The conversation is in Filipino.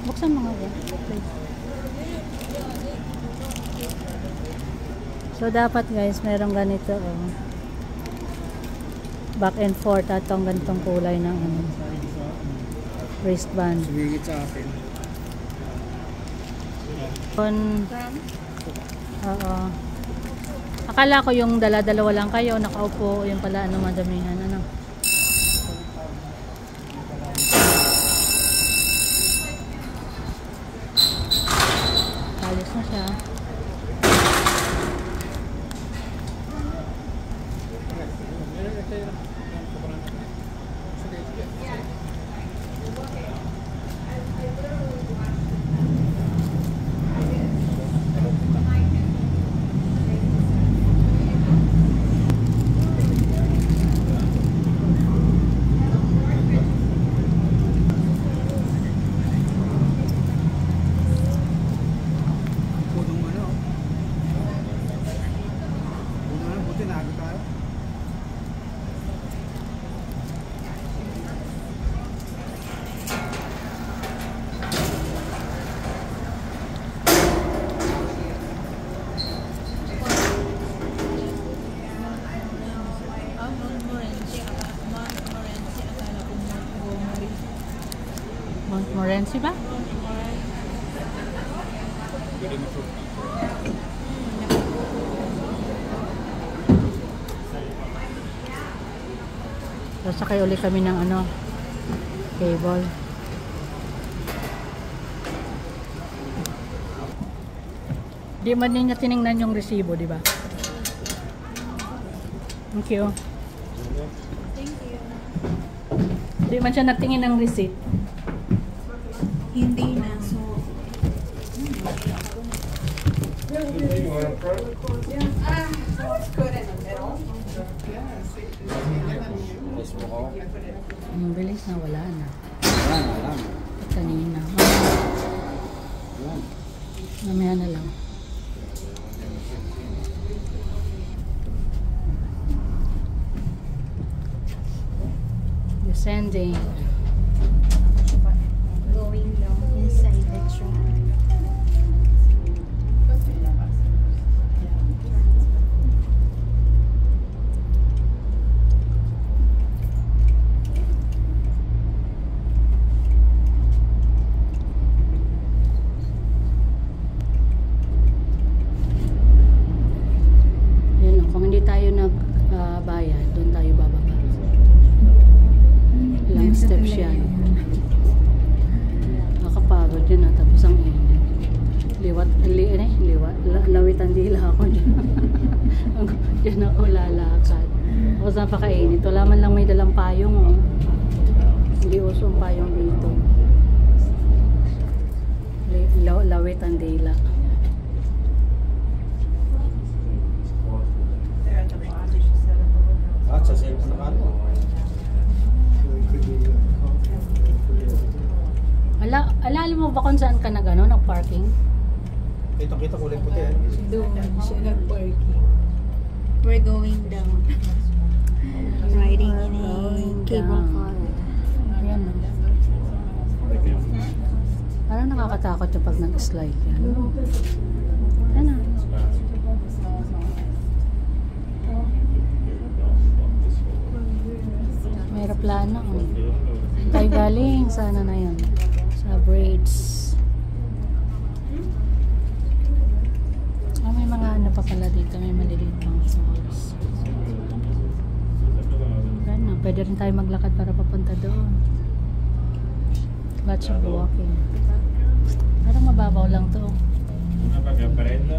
Buksan mo nga yan, please. So, dapat guys, merong ganito, oh. Back and forth at ang ganitong kulay ng ano, wristband. Sumigit sa akin. Oo. Akala ko yung dala-dalawa lang kayo, nakaupo, yung pala, ano, madamihan, ano. Alis na siya. Montmorency ba? Sasakay ulit kami ng ano, cable. Di man niya tiningnan yung resibo, di ba? Thank you. Thank you. Di man siya natingin ng receipt. Hindi na. So, Ang bilis na, wala na. Wala. Kanina. Mamaya na lang. Descending. going down inside the truck. Kung hindi tayo nagbayad, doon tayo bababa. Ilang steps yan. Nakapagod yun na, tapos ang init. Lawitan dila ako dyan. Dyan ako lalakad. Tapos napakainit. Wala man lang may dalang payong. Oh. Hindi uso ang payong dito. Lawitan dila. Sa cellphone na ano? Alala mo ba kung saan ka nag-parking? Kita kulay puti eh. Doon siya nag-parking. We're going down. Riding in a cable car. Ayan. Parang nakakatakot yung pag nag-slide yan. Ayan na. May aeroplano. Tayo galing. Sana na yun. Sa braids. May mga ano pa pala dito. May maliliit pang malls. Ano, pwede rin tayo maglakad para papunta doon. Lots of walking. Parang mababaw lang to. Una para que aprenda.